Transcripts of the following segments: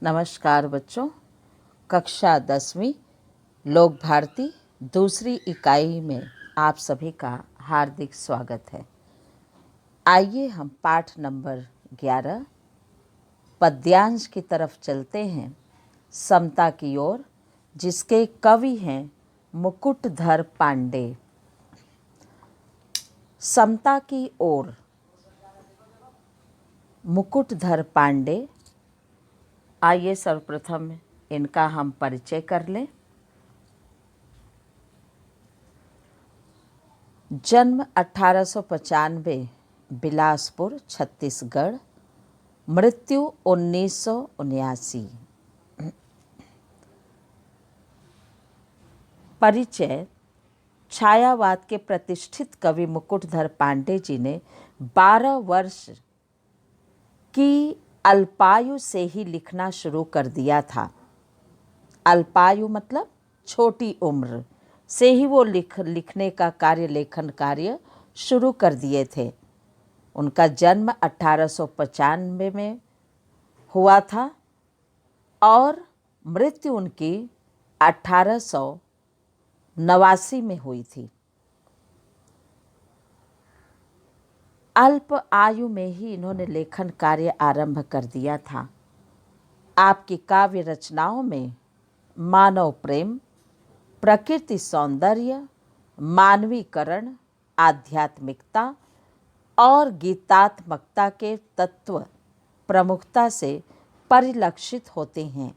नमस्कार बच्चों। कक्षा 10वीं लोक भारती दूसरी इकाई में आप सभी का हार्दिक स्वागत है। आइए हम पाठ नंबर 11 पद्यांश की तरफ चलते हैं, समता की ओर, जिसके कवि हैं मुकुटधर पांडे। समता की ओर मुकुटधर पांडे। आइए सर्वप्रथम इनका हम परिचय कर लें। जन्म 1895 बिलासपुर छत्तीसगढ़, मृत्यु 1979। परिचय। छायावाद के प्रतिष्ठित कवि मुकुटधर पांडे जी ने 12 वर्ष की अल्पायु से ही लिखना शुरू कर दिया था। अल्पायु मतलब छोटी उम्र से ही वो लिखने का कार्य, लेखन कार्य शुरू कर दिए थे। उनका जन्म 1895 में हुआ था और मृत्यु उनकी 1889 में हुई थी। अल्प आयु में ही इन्होंने लेखन कार्य आरंभ कर दिया था। आपकी काव्य रचनाओं में मानव प्रेम, प्रकृति सौंदर्य, मानवीकरण, आध्यात्मिकता और गीतात्मकता के तत्व प्रमुखता से परिलक्षित होते हैं।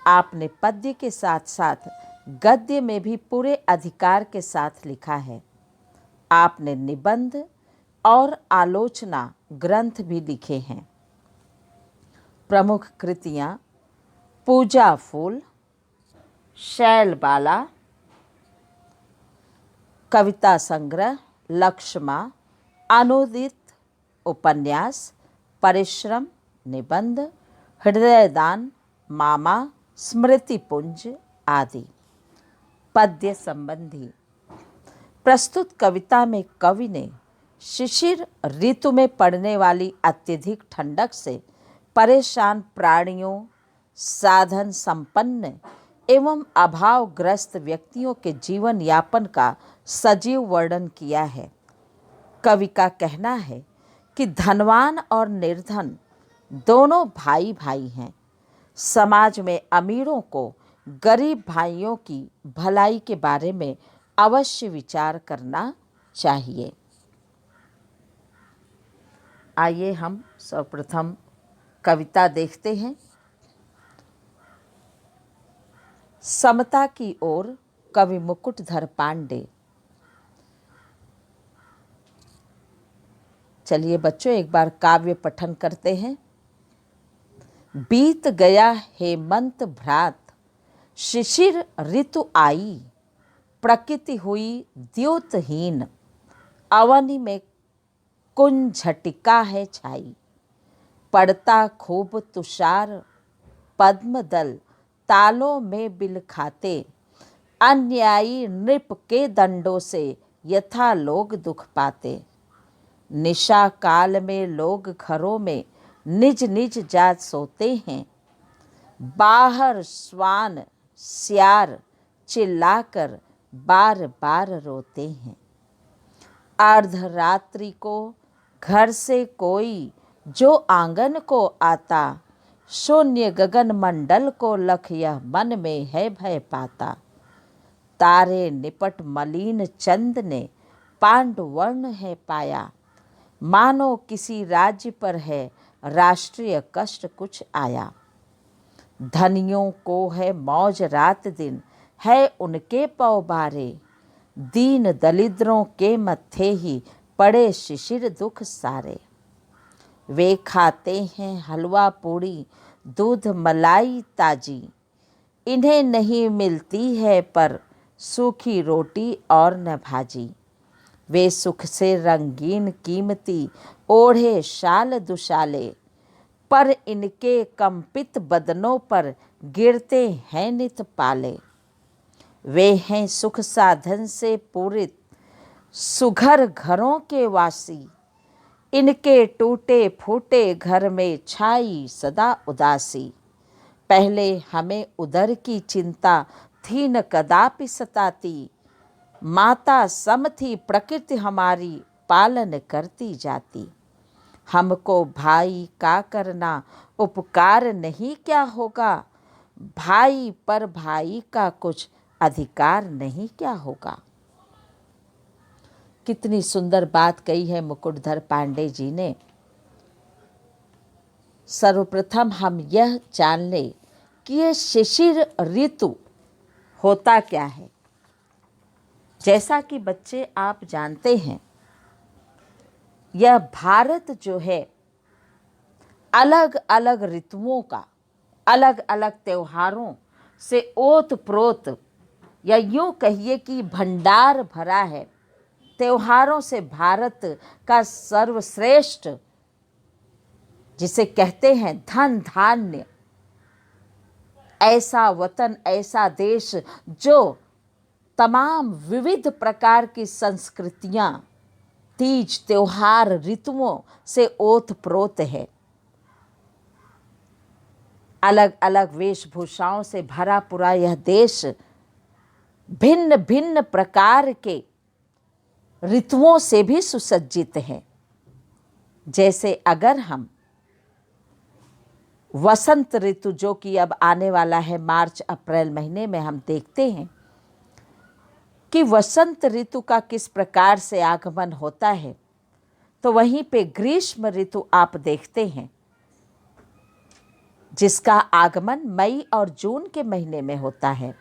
आपने पद्य के साथ साथ गद्य में भी पूरे अधिकार के साथ लिखा है। आपने निबंध और आलोचना ग्रंथ भी लिखे हैं। प्रमुख कृतियाँ पूजा फूल, शैलबाला, कविता संग्रह, लक्ष्मा, अनुदित उपन्यास, परिश्रम, निबंध, हृदयदान, मामा, स्मृतिपुंज आदि। पद्य संबंधी। प्रस्तुत कविता में कवि ने शिशिर ऋतु में पड़ने वाली अत्यधिक ठंडक से परेशान प्राणियों, साधन संपन्न एवं अभावग्रस्त व्यक्तियों के जीवन यापन का सजीव वर्णन किया है। कवि का कहना है कि धनवान और निर्धन दोनों भाई भाई हैं। समाज में अमीरों को गरीब भाइयों की भलाई के बारे में अवश्य विचार करना चाहिए। आइए हम सर्वप्रथम कविता देखते हैं। समता की ओर, कवि मुकुटधर पांडे। चलिए बच्चों एक बार काव्य पठन करते हैं। बीत गया हेमंत भ्रात, शिशिर ऋतु आई, प्रकृति हुई द्योतहीन, अवनि में कुंझटिका है छाई। पड़ता खूब तुषार, पद्मदल तालों में बिल खाते, अन्यायी नृप के दंडों से यथा लोग दुख पाते। निशा काल में लोग घरों में निज निज जात सोते हैं, बाहर श्वान सियार चिल्लाकर बार बार रोते हैं। अर्धरात्रि को घर से कोई जो आंगन को आता, शून्य गगन मंडल को लख यह मन में है भय पाता। तारे निपट मलिन चंद ने पांडुवर्ण है पाया, मानो किसी राज्य पर है राष्ट्रीय कष्ट कुछ आया। धनियों को है मौज रात दिन, है उनके पौबारे, दीन दलिद्रों के मत्थे ही पड़े शिशिर दुख सारे। वे खाते हैं हलवा पूड़ी, दूध मलाई ताजी, इन्हें नहीं मिलती है पर सूखी रोटी और न भाजी। वे सुख से रंगीन कीमती ओढ़े शाल दुशाले, पर इनके कंपित बदनों पर गिरते हैं नित पाले। वे हैं सुख साधन से पूरित सुघर घरों के वासी, इनके टूटे फूटे घर में छाई सदा उदासी। पहले हमें उदर की चिंता थी न कदापि सताती। माता सम थी प्रकृति हमारी पालन करती जाती। हमको भाई का करना उपकार नहीं क्या होगा। भाई पर भाई का कुछ अधिकार नहीं क्या होगा। कितनी सुंदर बात कही है मुकुटधर पांडे जी ने। सर्वप्रथम हम यह जान लें कि यह शिशिर ऋतु होता क्या है। जैसा कि बच्चे आप जानते हैं, यह भारत जो है अलग अलग ऋतुओं का, अलग अलग त्योहारों से ओत प्रोत, या यूं कहिए कि भंडार भरा है। त्योहारों से भारत का सर्वश्रेष्ठ, जिसे कहते हैं धन धान्य, ऐसा वतन, ऐसा देश जो तमाम विविध प्रकार की संस्कृतियां, तीज त्योहार ऋतुओं से ओत प्रोत है। अलग अलग वेशभूषाओं से भरा पूरा यह देश भिन्न भिन्न प्रकार के ऋतुओं से भी सुसज्जित है। जैसे अगर हम वसंत ऋतु, जो कि अब आने वाला है मार्च अप्रैल महीने में, हम देखते हैं कि वसंत ऋतु का किस प्रकार से आगमन होता है, तो वहीं पे ग्रीष्म ऋतु आप देखते हैं जिसका आगमन मई और जून के महीने में होता है।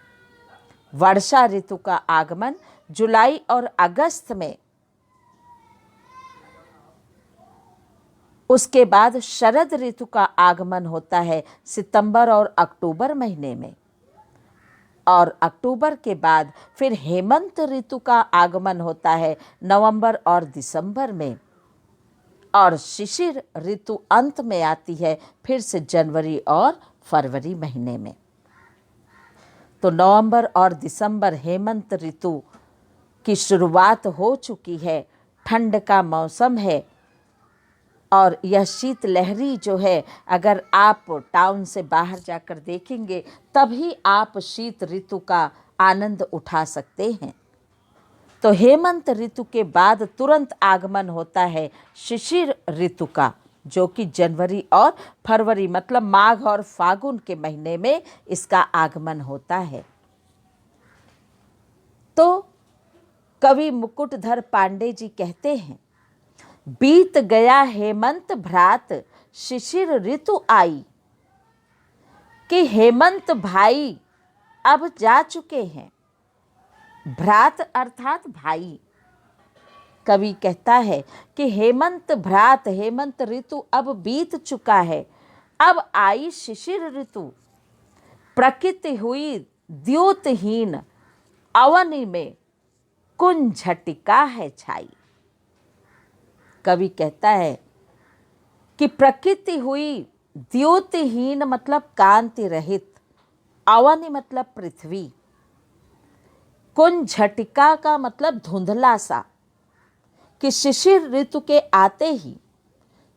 वर्षा ऋतु का आगमन जुलाई और अगस्त में। उसके बाद शरद ऋतु का आगमन होता है सितंबर और अक्टूबर महीने में। और अक्टूबर के बाद फिर हेमंत ऋतु का आगमन होता है नवंबर और दिसंबर में। और शिशिर ऋतु अंत में आती है फिर से जनवरी और फरवरी महीने में। तो नवंबर और दिसंबर हेमंत ऋतु की शुरुआत हो चुकी है। ठंड का मौसम है और यह शीत लहरी जो है, अगर आप टाउन से बाहर जाकर देखेंगे तभी आप शीत ऋतु का आनंद उठा सकते हैं। तो हेमंत ऋतु के बाद तुरंत आगमन होता है शिशिर ऋतु का, जो कि जनवरी और फरवरी मतलब माघ और फागुन के महीने में इसका आगमन होता है। तो कवि मुकुटधर पांडे जी कहते हैं, बीत गया हेमंत भ्रात शिशिर ऋतु आई, कि हेमंत भाई अब जा चुके हैं। भ्रात अर्थात भाई। कवि कहता है कि हेमंत भ्रात, हेमंत ऋतु अब बीत चुका है, अब आई शिशिर ऋतु। प्रकृति हुई द्योतहीन, अवनि में कुंझटिका है छाई। कवि कहता है कि प्रकृति हुई द्योतहीन मतलब कांति रहित, अवनि मतलब पृथ्वी, कुंझटिका का मतलब धुंधला सा, कि शिशिर ऋतु के आते ही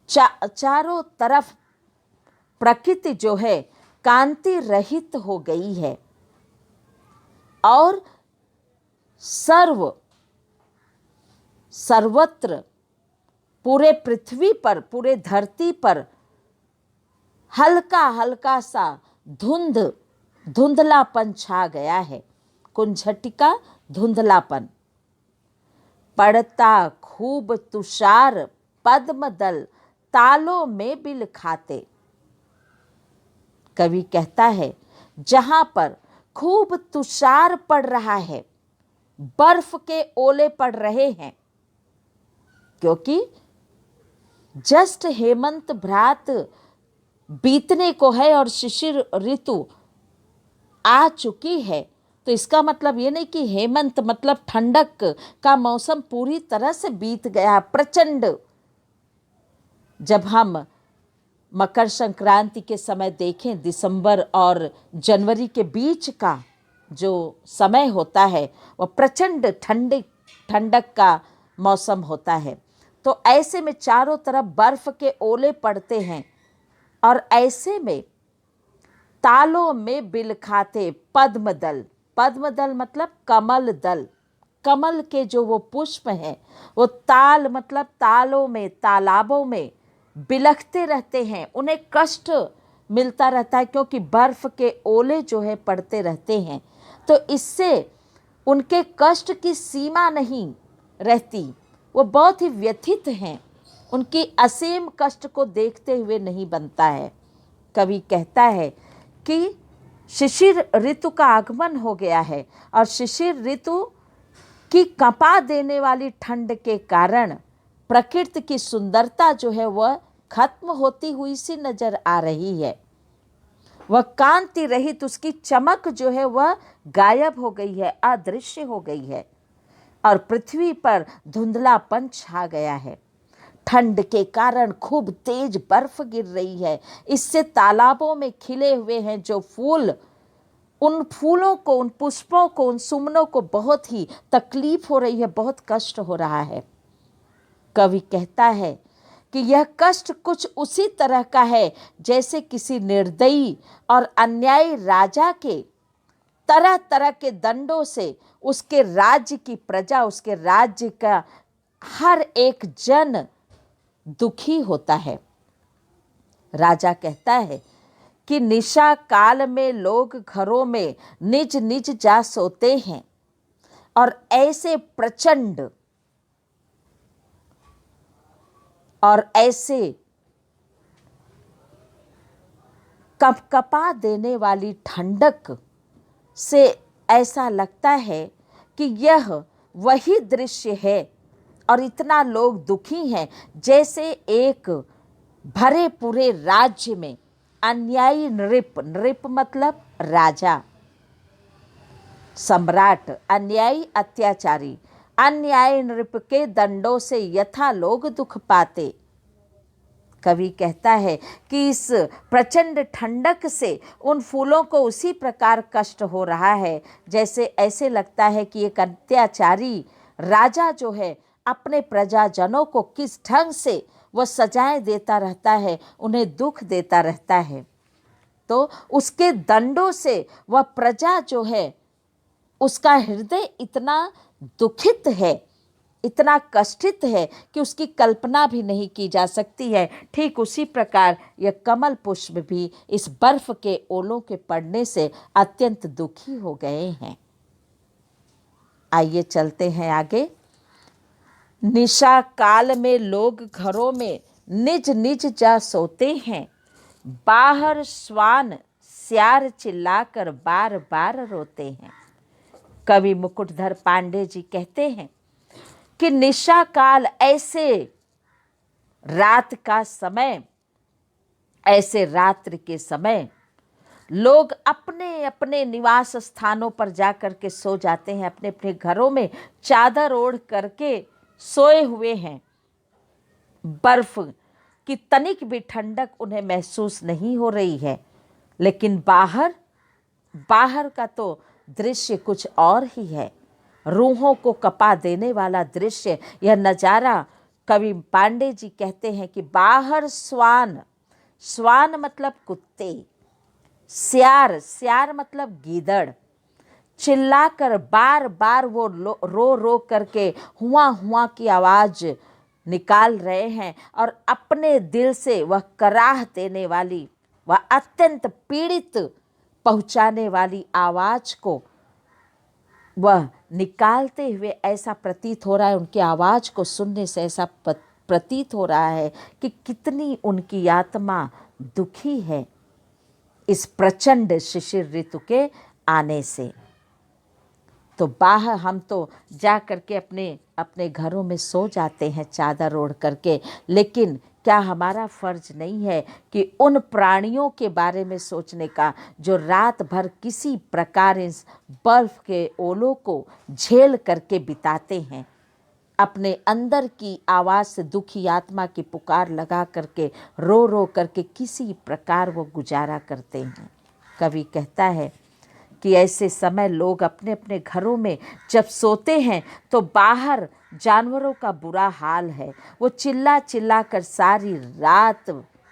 चारों तरफ प्रकृति जो है कांति रहित हो गई है और सर्वत्र पूरे पृथ्वी पर, पूरे धरती पर हल्का हल्का सा धुंधलापन छा गया है। कुंझटिका धुंधलापन। पड़ता खूब तुषार पद्म दल, तालों में बिल खाते। कवि कहता है जहां पर खूब तुषार पड़ रहा है, बर्फ के ओले पड़ रहे हैं, क्योंकि जस्ट हेमंत भ्रात बीतने को है और शिशिर ऋतु आ चुकी है। तो इसका मतलब ये नहीं कि हेमंत मतलब ठंडक का मौसम पूरी तरह से बीत गया। प्रचंड, जब हम मकर संक्रांति के समय देखें, दिसंबर और जनवरी के बीच का जो समय होता है वह प्रचंड ठंडक का मौसम होता है। तो ऐसे में चारों तरफ बर्फ के ओले पड़ते हैं और ऐसे में तालों में बिल खाते पद्मदल। पद्मदल मतलब कमल दल। कमल के जो वो पुष्प हैं वो ताल मतलब तालों में, तालाबों में बिलखते रहते हैं। उन्हें कष्ट मिलता रहता है क्योंकि बर्फ के ओले जो है पड़ते रहते हैं, तो इससे उनके कष्ट की सीमा नहीं रहती। वो बहुत ही व्यथित हैं, उनकी असीम कष्ट को देखते हुए नहीं बनता है। कवि कहता है कि शिशिर ऋतु का आगमन हो गया है और शिशिर ऋतु की कंपा देने वाली ठंड के कारण प्रकृति की सुंदरता जो है वह खत्म होती हुई सी नजर आ रही है। वह कांति रहित, उसकी चमक जो है वह गायब हो गई है, अदृश्य हो गई है और पृथ्वी पर धुंधलापन छा गया है। ठंड के कारण खूब तेज बर्फ गिर रही है। इससे तालाबों में खिले हुए हैं जो फूल, उन फूलों को, उन पुष्पों को, उन सुमनों को बहुत ही तकलीफ हो रही है, बहुत कष्ट हो रहा है। कवि कहता है कि यह कष्ट कुछ उसी तरह का है जैसे किसी निर्दयी और अन्यायी राजा के तरह तरह के दंडों से उसके राज्य की प्रजा, उसके राज्य का हर एक जन दुखी होता है। राजा कहता है कि निशा काल में लोग घरों में निज निज जा सोते हैं और ऐसे प्रचंड और ऐसे कपकपा देने वाली ठंडक से ऐसा लगता है कि यह वही दृश्य है और इतना लोग दुखी हैं जैसे एक भरे पूरे राज्य में अन्यायी नृप, नृप मतलब राजा, सम्राट, अन्यायी अत्याचारी, अन्यायी नृप के दंडों से यथा लोग दुख पाते। कवि कहता है कि इस प्रचंड ठंडक से उन फूलों को उसी प्रकार कष्ट हो रहा है जैसे ऐसे लगता है कि एक अत्याचारी राजा जो है अपने प्रजाजनों को किस ढंग से वह सजाएं देता रहता है, उन्हें दुख देता रहता है। तो उसके दंडों से वह प्रजा जो है उसका हृदय इतना दुखित है, इतना कष्टित है कि उसकी कल्पना भी नहीं की जा सकती है। ठीक उसी प्रकार यह कमल पुष्प भी इस बर्फ के ओलों के पड़ने से अत्यंत दुखी हो गए हैं। आइए चलते हैं आगे। निशा काल में लोग घरों में निज निज जा सोते हैं, बाहर श्वान स्यार चिल्लाकर बार बार रोते हैं। कवि मुकुटधर पांडे जी कहते हैं कि निशा काल, ऐसे रात का समय, ऐसे रात्रि के समय लोग अपने अपने निवास स्थानों पर जाकर के सो जाते हैं, अपने अपने घरों में चादर ओढ़ करके सोए हुए हैं। बर्फ की तनिक भी ठंडक उन्हें महसूस नहीं हो रही है, लेकिन बाहर का तो दृश्य कुछ और ही है। रूहों को कपा देने वाला दृश्य, यह नज़ारा। कवि पांडे जी कहते हैं कि बाहर श्वान, श्वान मतलब कुत्ते, स्यार मतलब गीदड़, चिल्लाकर बार बार वो रो रो करके हुआ हुआ की आवाज निकाल रहे हैं और अपने दिल से वह कराह देने वाली, वह अत्यंत पीड़ित पहुंचाने वाली आवाज को वह निकालते हुए ऐसा प्रतीत हो रहा है। उनकी आवाज को सुनने से ऐसा प्रतीत हो रहा है कि कितनी उनकी आत्मा दुखी है इस प्रचंड शिशिर ऋतु के आने से। तो बाहर हम तो जा करके अपने अपने घरों में सो जाते हैं चादर ओढ़ करके, लेकिन क्या हमारा फर्ज नहीं है कि उन प्राणियों के बारे में सोचने का जो रात भर किसी प्रकार इस बर्फ के ओलों को झेल करके बिताते हैं, अपने अंदर की आवाज़ से दुखी आत्मा की पुकार लगा करके रो करके किसी प्रकार वो गुजारा करते हैं। कवि कहता है कि ऐसे समय लोग अपने अपने घरों में जब सोते हैं तो बाहर जानवरों का बुरा हाल है। वो चिल्ला चिल्ला कर सारी रात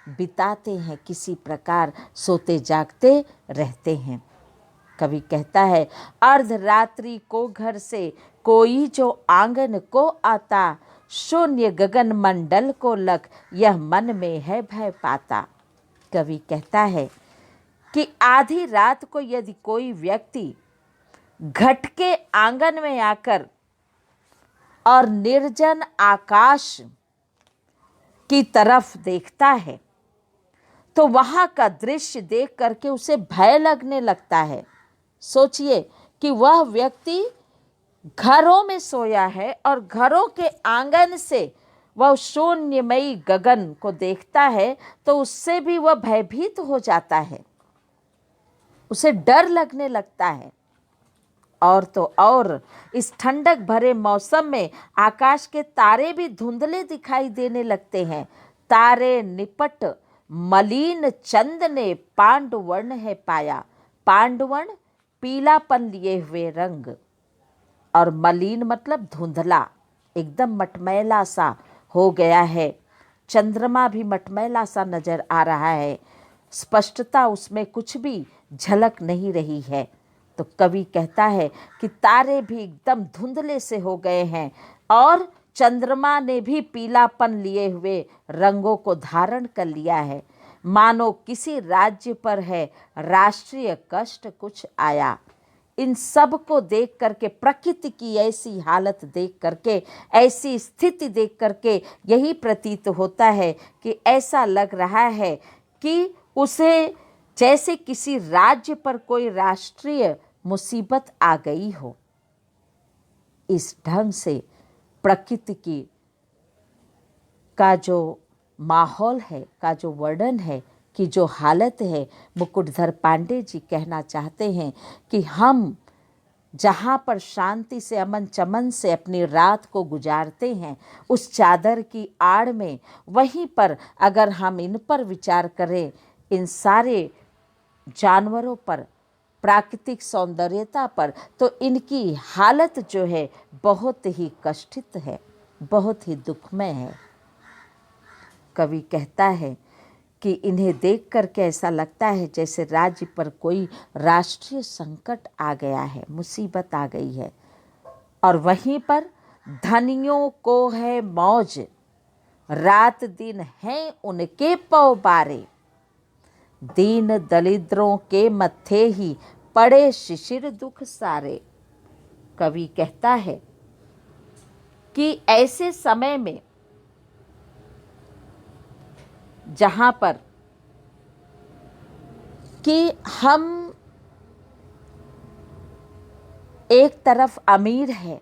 बिताते हैं, किसी प्रकार सोते जागते रहते हैं। कवि कहता है, अर्धरात्रि को घर से कोई जो आंगन को आता, शून्य गगन मंडल को लख यह मन में है भय पाता। कवि कहता है कि आधी रात को यदि कोई व्यक्ति घट के आंगन में आकर और निर्जन आकाश की तरफ देखता है तो वहां का दृश्य देख करके उसे भय लगने लगता है। सोचिए कि वह व्यक्ति घरों में सोया है और घरों के आंगन से वह शून्यमयी गगन को देखता है तो उससे भी वह भयभीत हो जाता है, उसे डर लगने लगता है। और तो और इस ठंडक भरे मौसम में आकाश के तारे भी धुंधले दिखाई देने लगते हैं। तारे निपट मलिन चंद ने पांडुवर्ण है पाया। पांडुवर्ण पीलापन लिए हुए रंग, और मलिन मतलब धुंधला, एकदम मटमैला सा हो गया है। चंद्रमा भी मटमैला सा नजर आ रहा है, स्पष्टता उसमें कुछ भी झलक नहीं रही है। तो कवि कहता है कि तारे भी एकदम धुंधले से हो गए हैं और चंद्रमा ने भी पीलापन लिए हुए रंगों को धारण कर लिया है। मानो किसी राज्य पर है राष्ट्रीय कष्ट कुछ आया। इन सब को देख करके, प्रकृति की ऐसी हालत देख करके, ऐसी स्थिति देख करके यही प्रतीत होता है कि ऐसा लग रहा है कि उसे जैसे किसी राज्य पर कोई राष्ट्रीय मुसीबत आ गई हो। इस ढंग से प्रकृति की का जो माहौल है, का जो वर्णन है, की जो हालत है, मुकुटधर पांडे जी कहना चाहते हैं कि हम जहाँ पर शांति से, अमन चमन से अपनी रात को गुजारते हैं, उस चादर की आड़ में, वहीं पर अगर हम इन पर विचार करें, इन सारे जानवरों पर, प्राकृतिक सौंदर्यता पर, तो इनकी हालत जो है बहुत ही कष्टित है, बहुत ही दुखमय है। कवि कहता है कि इन्हें देख करके ऐसा लगता है जैसे राज्य पर कोई राष्ट्रीय संकट आ गया है, मुसीबत आ गई है। और वहीं पर धनियों को है मौज, रात दिन हैं उनके पौ बारे, दीन दलिद्रों के मत्थे ही पड़े शिशिर दुख सारे। कवि कहता है कि ऐसे समय में जहाँ पर कि हम एक तरफ अमीर है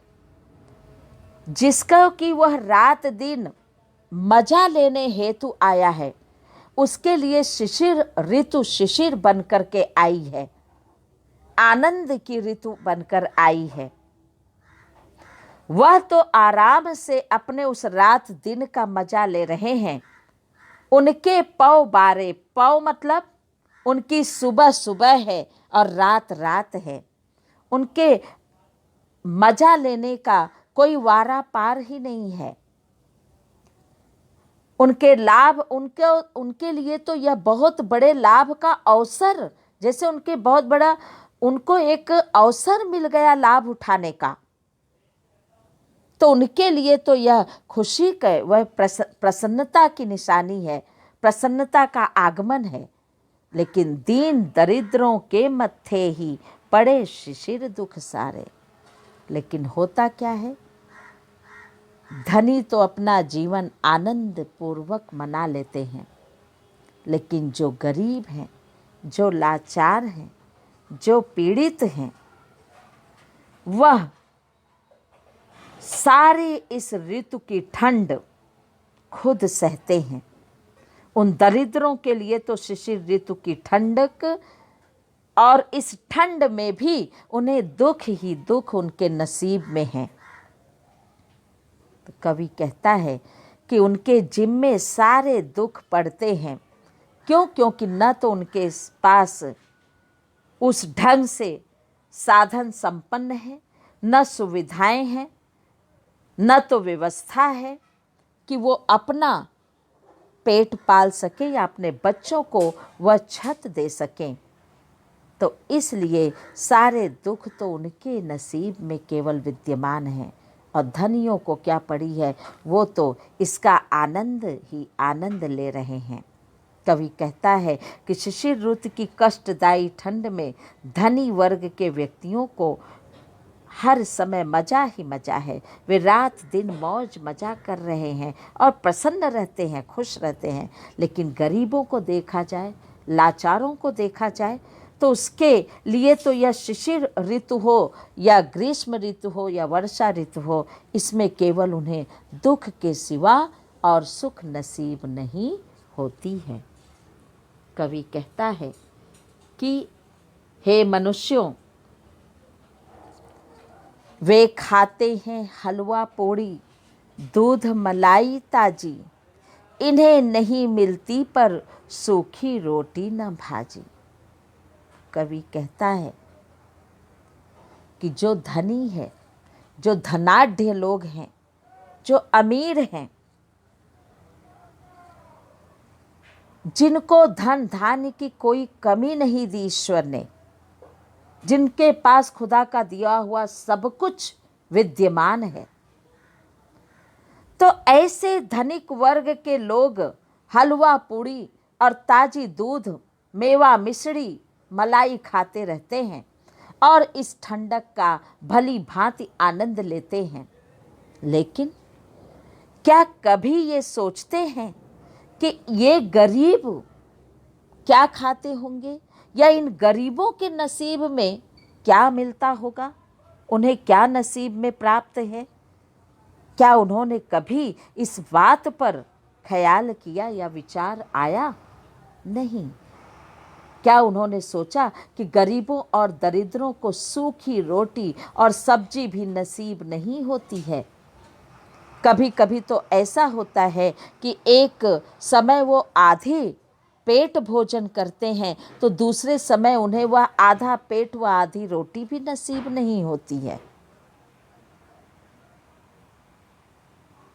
जिसका कि वह रात दिन मजा लेने हेतु आया है, उसके लिए शिशिर ऋतु शिशिर बनकर के आई है, आनंद की ऋतु बनकर आई है। वह तो आराम से अपने उस रात दिन का मजा ले रहे हैं। उनके पौ बारे, पौ मतलब उनकी सुबह सुबह है और रात रात है। उनके मजा लेने का कोई वारा पार ही नहीं है। उनके लाभ, उनके लिए तो यह बहुत बड़े लाभ का अवसर, जैसे उनके बहुत बड़ा, उनको एक अवसर मिल गया लाभ उठाने का, तो उनके लिए तो यह खुशी का, वह प्रसन्नता की निशानी है, प्रसन्नता का आगमन है। लेकिन दीन दरिद्रों के मत्थे ही पड़े शिशिर दुख सारे। लेकिन होता क्या है, धनी तो अपना जीवन आनंद पूर्वक मना लेते हैं, लेकिन जो गरीब हैं, जो लाचार हैं, जो पीड़ित हैं, वह सारी इस ऋतु की ठंड खुद सहते हैं। उन दरिद्रों के लिए तो शिशिर ऋतु की ठंडक, और इस ठंड में भी उन्हें दुख ही दुख उनके नसीब में है। तो कवि कहता है कि उनके जिम्मे सारे दुख पड़ते हैं। क्यों? क्योंकि न तो उनके पास उस ढंग से साधन संपन्न है, न सुविधाएं हैं, न तो व्यवस्था है कि वो अपना पेट पाल सके या अपने बच्चों को वह छत दे सकें। तो इसलिए सारे दुख तो उनके नसीब में केवल विद्यमान हैं, और धनियों को क्या पड़ी है, वो तो इसका आनंद ही आनंद ले रहे हैं। कवि कहता है कि शिशिर ऋतु की कष्टदायी ठंड में धनी वर्ग के व्यक्तियों को हर समय मजा ही मजा है। वे रात दिन मौज मजा कर रहे हैं और प्रसन्न रहते हैं, खुश रहते हैं। लेकिन गरीबों को देखा जाए, लाचारों को देखा जाए, तो उसके लिए तो यह शिशिर ऋतु हो या ग्रीष्म ऋतु हो या वर्षा ऋतु हो, इसमें केवल उन्हें दुख के सिवा और सुख नसीब नहीं होती है। कवि कहता है कि हे मनुष्यों, वे खाते हैं हलवा पूड़ी, दूध मलाई ताजी, इन्हें नहीं मिलती पर सूखी रोटी न भाजी। कवि कहता है कि जो धनी है, जो धनाढ्य लोग हैं, जो अमीर हैं, जिनको धन धान्य की कोई कमी नहीं दी ईश्वर ने, जिनके पास खुदा का दिया हुआ सब कुछ विद्यमान है, तो ऐसे धनिक वर्ग के लोग हलवा पूड़ी और ताजी दूध, मेवा मिश्री, मलाई खाते रहते हैं और इस ठंडक का भली भांति आनंद लेते हैं। लेकिन क्या कभी ये सोचते हैं कि ये गरीब क्या खाते होंगे, या इन गरीबों के नसीब में क्या मिलता होगा, उन्हें क्या नसीब में प्राप्त है? क्या उन्होंने कभी इस बात पर ख्याल किया या विचार आया? नहीं। क्या उन्होंने सोचा कि गरीबों और दरिद्रों को सूखी रोटी और सब्जी भी नसीब नहीं होती है? कभी कभी तो ऐसा होता है कि एक समय वो आधे पेट भोजन करते हैं तो दूसरे समय उन्हें वह आधा पेट व आधी रोटी भी नसीब नहीं होती है।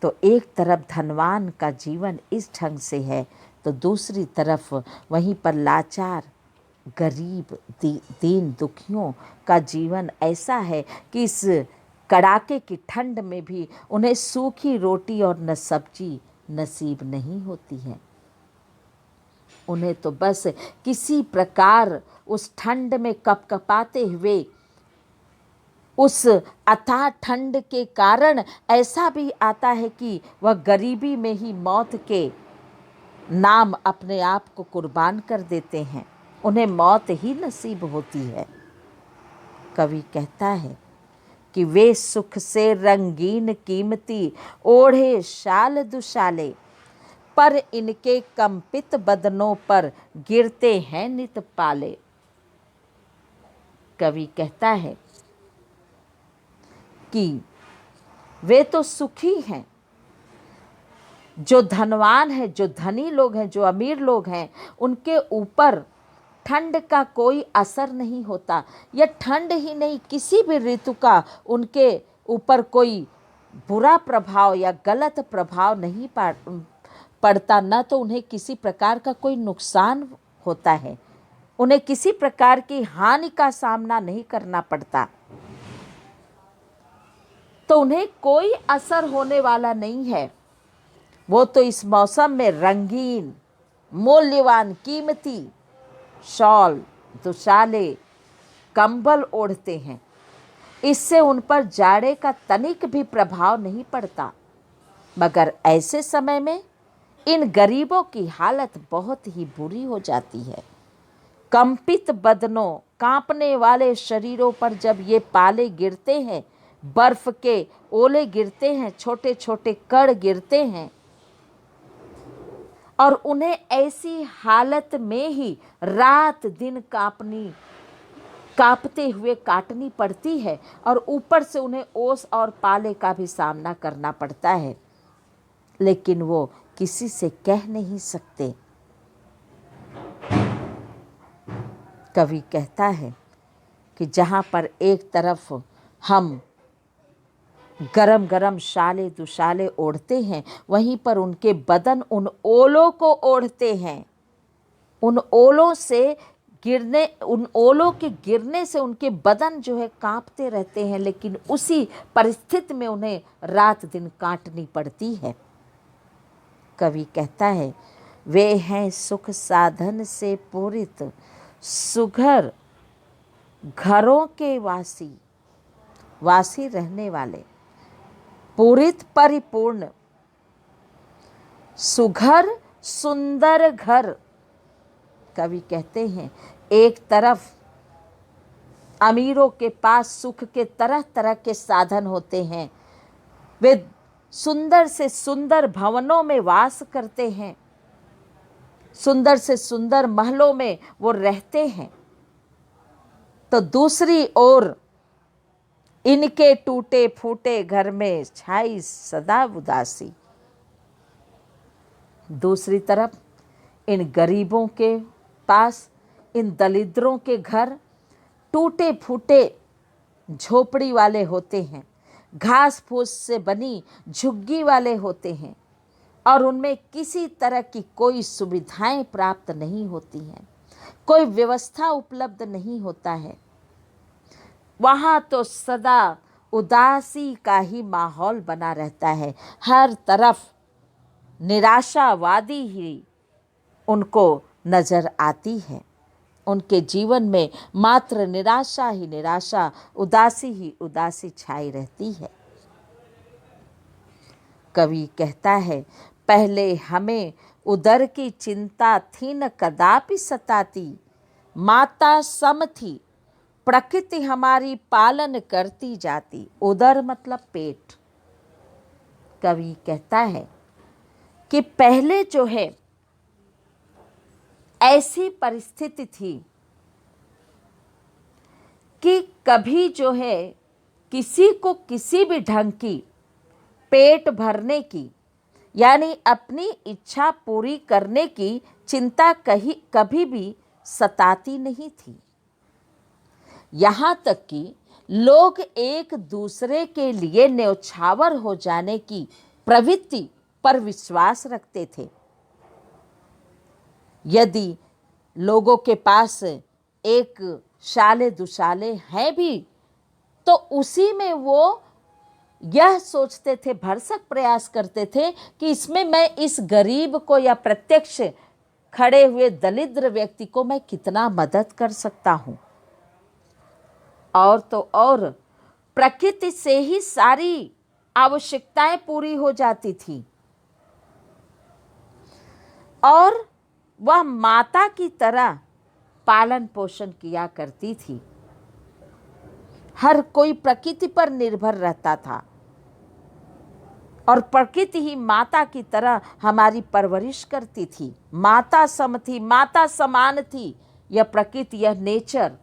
तो एक तरफ धनवान का जीवन इस ढंग से है, तो दूसरी तरफ वहीं पर लाचार गरीब दीन दुखियों का जीवन ऐसा है कि इस कड़ाके की ठंड में भी उन्हें सूखी रोटी और न सब्जी नसीब नहीं होती है। उन्हें तो बस किसी प्रकार उस ठंड में कपकपाते हुए, उस अथाह ठंड के कारण ऐसा भी आता है कि वह गरीबी में ही मौत के नाम अपने आप को कुर्बान कर देते हैं, उन्हें मौत ही नसीब होती है। कवि कहता है कि वे सुख से रंगीन कीमती ओढ़े शाल दुशाले, पर इनके कंपित बदनों पर गिरते हैं नित पाले। कवि कहता है कि वे तो सुखी हैं, जो धनवान है, जो धनी लोग हैं, जो अमीर लोग हैं, उनके ऊपर ठंड का कोई असर नहीं होता, या ठंड ही नहीं किसी भी ऋतु का उनके ऊपर कोई बुरा प्रभाव या गलत प्रभाव नहीं पड़ता। न तो उन्हें किसी प्रकार का कोई नुकसान होता है, उन्हें किसी प्रकार की हानि का सामना नहीं करना पड़ता, तो उन्हें कोई असर होने वाला नहीं है। वो तो इस मौसम में रंगीन, मूल्यवान, कीमती शॉल, दुशाले, कंबल ओढ़ते हैं, इससे उन पर जाड़े का तनिक भी प्रभाव नहीं पड़ता। मगर ऐसे समय में इन गरीबों की हालत बहुत ही बुरी हो जाती है। कंपित बदनों, कांपने वाले शरीरों पर जब ये पाले गिरते हैं, बर्फ के ओले गिरते हैं, छोटे छोटे कण गिरते हैं, और उन्हें ऐसी हालत में ही रात दिन कांपते हुए काटनी पड़ती है, और ऊपर से उन्हें ओस और पाले का भी सामना करना पड़ता है। लेकिन वो किसी से कह नहीं सकते। कवि कहता है कि जहाँ पर एक तरफ हम गरम गरम शाले दुशाले ओढ़ते हैं, वहीं पर उनके बदन उन ओलों को ओढ़ते हैं। उन ओलों के गिरने से उनके बदन जो है कांपते रहते हैं, लेकिन उसी परिस्थिति में उन्हें रात दिन काटनी पड़ती है। कवि कहता है, वे हैं सुख साधन से पूरित, सुघर घरों के वासी रहने वाले, पूरित परिपूर्ण, सुघर सुंदर घर। कवि कहते हैं, एक तरफ अमीरों के पास सुख के तरह तरह के साधन होते हैं, वे सुंदर से सुंदर भवनों में वास करते हैं, सुंदर से सुंदर महलों में वो रहते हैं, तो दूसरी ओर इनके टूटे फूटे घर में छाई सदा उदासी। दूसरी तरफ इन गरीबों के पास, इन दलिद्रों के घर टूटे फूटे झोपड़ी वाले होते हैं, घास फूस से बनी झुग्गी वाले होते हैं, और उनमें किसी तरह की कोई सुविधाएं प्राप्त नहीं होती हैं, कोई व्यवस्था उपलब्ध नहीं होता है। वहाँ तो सदा उदासी का ही माहौल बना रहता है। हर तरफ निराशावादी ही उनको नजर आती है। उनके जीवन में मात्र निराशा ही निराशा, उदासी ही उदासी छाई रहती है। कवि कहता है, पहले हमें उदर की चिंता थी न कदापि सताती, माता सम थी प्रकृति हमारी पालन करती जाती। उदर मतलब पेट। कवि कहता है कि पहले जो है ऐसी परिस्थिति थी कि कभी जो है किसी को किसी भी ढंग की पेट भरने की, यानी अपनी इच्छा पूरी करने की चिंता कभी भी सताती नहीं थी। यहाँ तक कि लोग एक दूसरे के लिए न्यौछावर हो जाने की प्रवृत्ति पर विश्वास रखते थे। यदि लोगों के पास एक शाले दुशाले हैं भी, तो उसी में वो यह सोचते थे, भरसक प्रयास करते थे कि इसमें मैं इस गरीब को या प्रत्यक्ष खड़े हुए दरिद्र व्यक्ति को मैं कितना मदद कर सकता हूँ। और तो और प्रकृति से ही सारी आवश्यकताएं पूरी हो जाती थी, और वह माता की तरह पालन पोषण किया करती थी। हर कोई प्रकृति पर निर्भर रहता था, और प्रकृति ही माता की तरह हमारी परवरिश करती थी। माता सम थी, माता समान थी, यह प्रकृति, यह नेचर।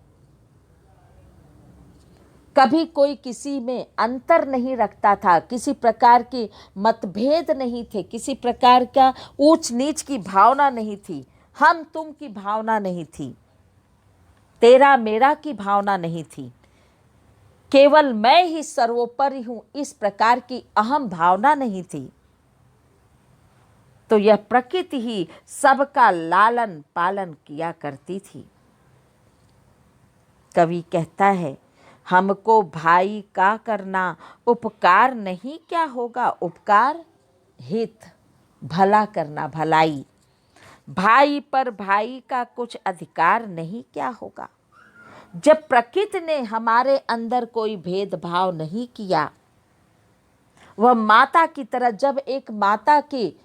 कभी कोई किसी में अंतर नहीं रखता था, किसी प्रकार के मतभेद नहीं थे, किसी प्रकार का ऊंच नीच की भावना नहीं थी, हम तुम की भावना नहीं थी, तेरा मेरा की भावना नहीं थी, केवल मैं ही सर्वोपरि हूं, इस प्रकार की अहम भावना नहीं थी। तो यह प्रकृति ही सबका लालन पालन किया करती थी। कवि कहता है, हमको भाई का करना उपकार नहीं क्या होगा। उपकार हित, भला करना, भलाई। भाई पर भाई का कुछ अधिकार नहीं क्या होगा। जब प्रकृति ने हमारे अंदर कोई भेदभाव नहीं किया, वह माता की तरह, जब एक माता की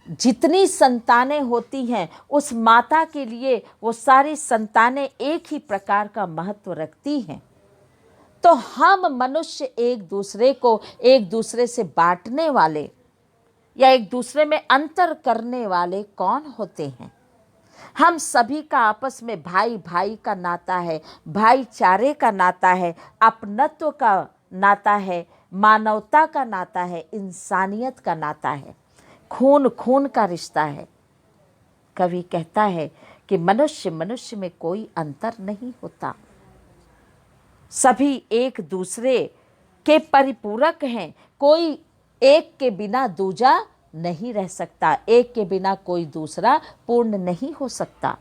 जितनी संतानें होती हैं, उस माता के लिए वो सारी संतानें एक ही प्रकार का महत्व रखती हैं। तो हम मनुष्य एक दूसरे को एक दूसरे से बांटने वाले या एक दूसरे में अंतर करने वाले कौन होते हैं। हम सभी का आपस में भाई भाई का नाता है, भाईचारे का नाता है, अपनत्व का नाता है, मानवता का नाता है, इंसानियत का नाता है, खून खून का रिश्ता है। कवि कहता है कि मनुष्य मनुष्य में कोई अंतर नहीं होता। सभी एक दूसरे के परिपूरक हैं। कोई एक के बिना दूजा नहीं रह सकता, एक के बिना कोई दूसरा पूर्ण नहीं हो सकता।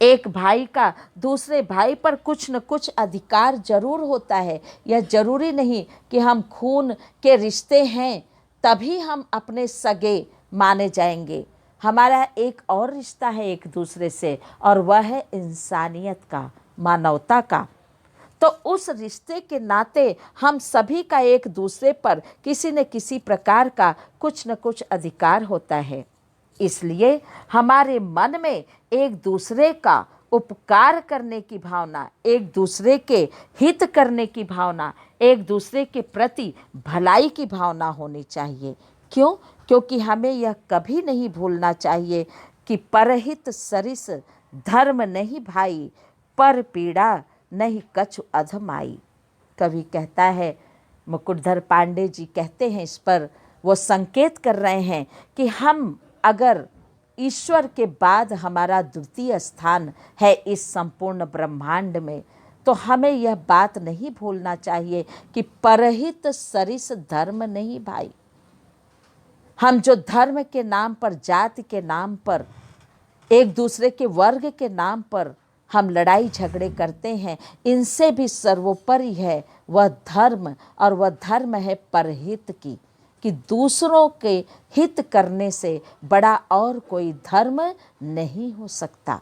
एक भाई का दूसरे भाई पर कुछ न कुछ अधिकार जरूर होता है। यह जरूरी नहीं कि हम खून के रिश्ते हैं तभी हम अपने सगे माने जाएंगे। हमारा एक और रिश्ता है एक दूसरे से, और वह है इंसानियत का, मानवता का। तो उस रिश्ते के नाते हम सभी का एक दूसरे पर किसी न किसी प्रकार का कुछ न कुछ अधिकार होता है। इसलिए हमारे मन में एक दूसरे का उपकार करने की भावना, एक दूसरे के हित करने की भावना, एक दूसरे के प्रति भलाई की भावना होनी चाहिए। क्यों? क्योंकि हमें यह कभी नहीं भूलना चाहिए कि परहित सरिस धर्म नहीं भाई, पर पीड़ा नहीं कछु अधमाई। कवि कहता है, मुकुटधर पांडे जी कहते हैं, इस पर वो संकेत कर रहे हैं कि हम अगर ईश्वर के बाद हमारा द्वितीय स्थान है इस संपूर्ण ब्रह्मांड में, तो हमें यह बात नहीं भूलना चाहिए कि परहित सरिस धर्म नहीं भाई। हम जो धर्म के नाम पर, जाति के नाम पर, एक दूसरे के वर्ग के नाम पर हम लड़ाई झगड़े करते हैं, इनसे भी सर्वोपरि है वह धर्म, और वह धर्म है परहित की, कि दूसरों के हित करने से बड़ा और कोई धर्म नहीं हो सकता।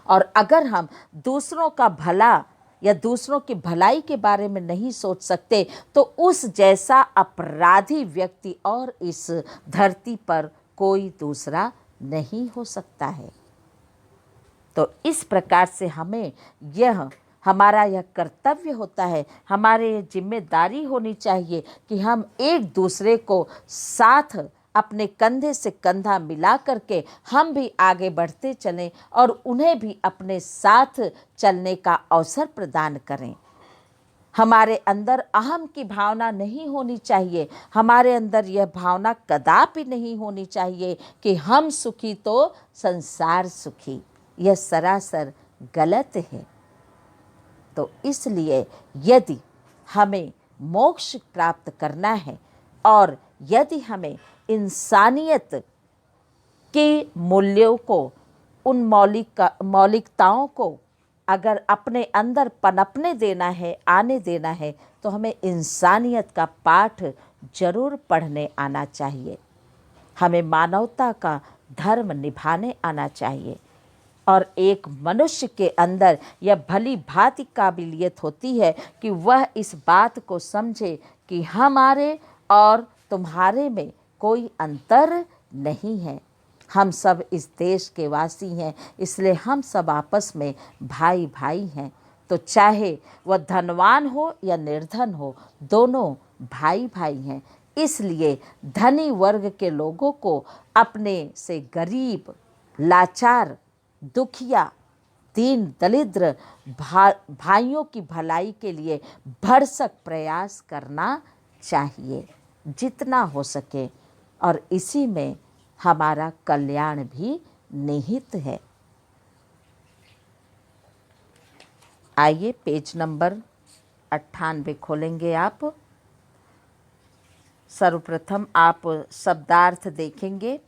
और अगर हम दूसरों का भला या दूसरों की भलाई के बारे में नहीं सोच सकते, तो उस जैसा अपराधी व्यक्ति और इस धरती पर कोई दूसरा नहीं हो सकता है। तो इस प्रकार से हमें हमारा यह कर्तव्य होता है, हमारे ये जिम्मेदारी होनी चाहिए कि हम एक दूसरे को साथ अपने कंधे से कंधा मिला करके हम भी आगे बढ़ते चलें और उन्हें भी अपने साथ चलने का अवसर प्रदान करें। हमारे अंदर अहम की भावना नहीं होनी चाहिए, हमारे अंदर यह भावना कदापि नहीं होनी चाहिए कि हम सुखी तो संसार सुखी। यह सरासर गलत है। तो इसलिए यदि हमें मोक्ष प्राप्त करना है और यदि हमें इंसानियत के मूल्यों को, उन मौलिकताओं को अगर अपने अंदर पनपने देना है, आने देना है, तो हमें इंसानियत का पाठ जरूर पढ़ने आना चाहिए। हमें मानवता का धर्म निभाने आना चाहिए। और एक मनुष्य के अंदर यह भली भांति काबिलियत होती है कि वह इस बात को समझे कि हमारे और तुम्हारे में कोई अंतर नहीं है। हम सब इस देश के वासी हैं, इसलिए हम सब आपस में भाई भाई हैं। तो चाहे वह धनवान हो या निर्धन हो, दोनों भाई भाई हैं। इसलिए धनी वर्ग के लोगों को अपने से गरीब, लाचार, दुखिया, दीन दरिद्र भाइयों की भलाई के लिए भरसक प्रयास करना चाहिए जितना हो सके, और इसी में हमारा कल्याण भी निहित है। आइए पेज नंबर 98 खोलेंगे आप। सर्वप्रथम आप शब्दार्थ देखेंगे।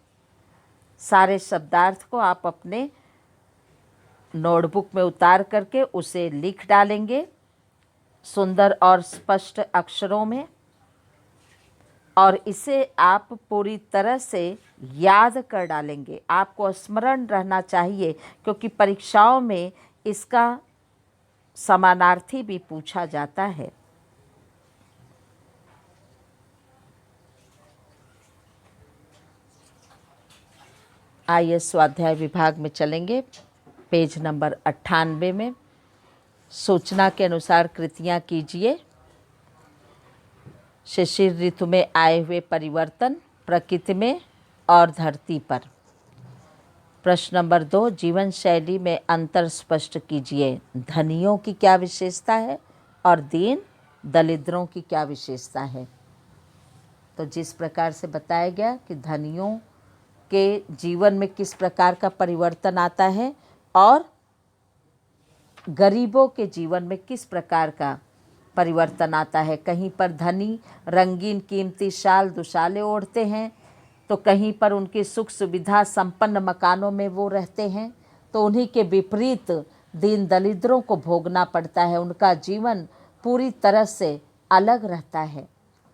सारे शब्दार्थ को आप अपने नोटबुक में उतार करके उसे लिख डालेंगे सुंदर और स्पष्ट अक्षरों में, और इसे आप पूरी तरह से याद कर डालेंगे। आपको स्मरण रहना चाहिए, क्योंकि परीक्षाओं में इसका समानार्थी भी पूछा जाता है। आइए स्वाध्याय विभाग में चलेंगे। पेज नंबर 98 में सूचना के अनुसार कृतियाँ कीजिए। शिशिर ऋतु में आए हुए परिवर्तन प्रकृति में और धरती पर। प्रश्न नंबर 2, जीवन शैली में अंतर स्पष्ट कीजिए। धनियों की क्या विशेषता है और दीन दरिद्रों की क्या विशेषता है। तो जिस प्रकार से बताया गया कि धनियों के जीवन में किस प्रकार का परिवर्तन आता है और गरीबों के जीवन में किस प्रकार का परिवर्तन आता है। कहीं पर धनी रंगीन कीमती शाल दुशाले ओढ़ते हैं, तो कहीं पर उनकी सुख सुविधा संपन्न मकानों में वो रहते हैं, तो उन्हीं के विपरीत दीन दलिद्रों को भोगना पड़ता है। उनका जीवन पूरी तरह से अलग रहता है।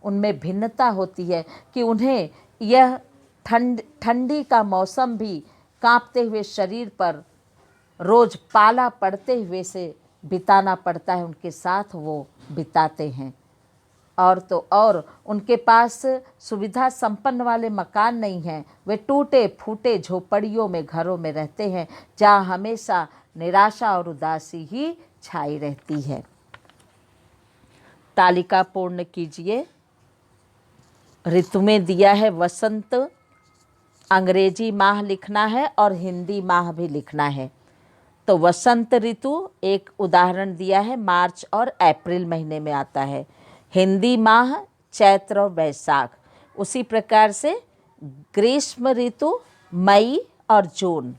उनमें भिन्नता होती है कि उन्हें यह ठंडी का मौसम भी कांपते हुए शरीर पर रोज पाला पड़ते हुए से बिताना पड़ता है, उनके साथ वो बिताते हैं। और तो और उनके पास सुविधा संपन्न वाले मकान नहीं हैं, वे टूटे फूटे झोपड़ियों में घरों में रहते हैं, जहाँ हमेशा निराशा और उदासी ही छाई रहती है। तालिका पूर्ण कीजिए। ऋतु में दिया है वसंत, अंग्रेजी माह लिखना है और हिंदी माह भी लिखना है। तो वसंत ऋतु एक उदाहरण दिया है, मार्च और अप्रैल महीने में आता है। हिंदी माह चैत्र और वैशाख। उसी प्रकार से ग्रीष्म ऋतु मई और जून।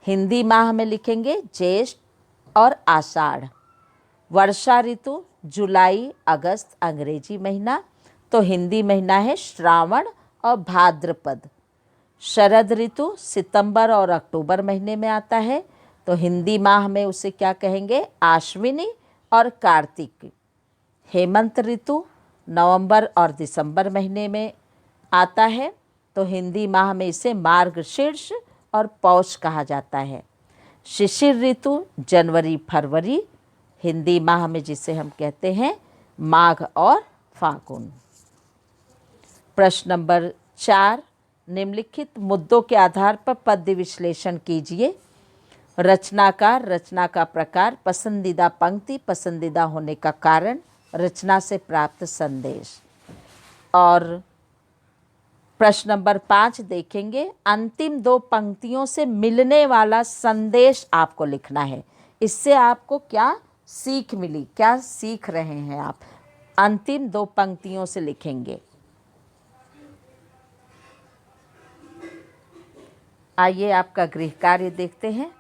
हिंदी माह में लिखेंगे ज्येष्ठ और आषाढ़। वर्षा ऋतु जुलाई अगस्त अंग्रेजी महीना, तो हिंदी महीना है श्रावण और भाद्रपद। शरद ऋतु सितंबर और अक्टूबर महीने में आता है, तो हिंदी माह में उसे क्या कहेंगे, आश्विनी और कार्तिक। हेमंत ऋतु नवंबर और दिसंबर महीने में आता है, तो हिंदी माह में इसे मार्गशीर्ष और पौष कहा जाता है। शिशिर ऋतु जनवरी फरवरी, हिंदी माह में जिसे हम कहते हैं माघ और फागुन। प्रश्न नंबर 4, निम्नलिखित मुद्दों के आधार पर पद्य विश्लेषण कीजिए। रचनाकार, रचना का प्रकार, पसंदीदा पंक्ति, पसंदीदा होने का कारण, रचना से प्राप्त संदेश। और प्रश्न नंबर 5 देखेंगे, अंतिम 2 पंक्तियों से मिलने वाला संदेश आपको लिखना है। इससे आपको क्या सीख मिली, क्या सीख रहे हैं आप, अंतिम 2 पंक्तियों से लिखेंगे। आइए आपका गृह कार्य देखते हैं।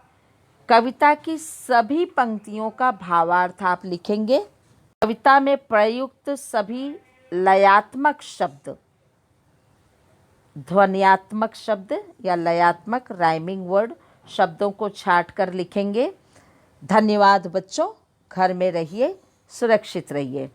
कविता की सभी पंक्तियों का भावार्थ आप लिखेंगे। कविता में प्रयुक्त सभी लयात्मक शब्द, ध्वन्यात्मक शब्द या लयात्मक राइमिंग वर्ड शब्दों को छांट कर लिखेंगे। धन्यवाद बच्चों, घर में रहिए, सुरक्षित रहिए।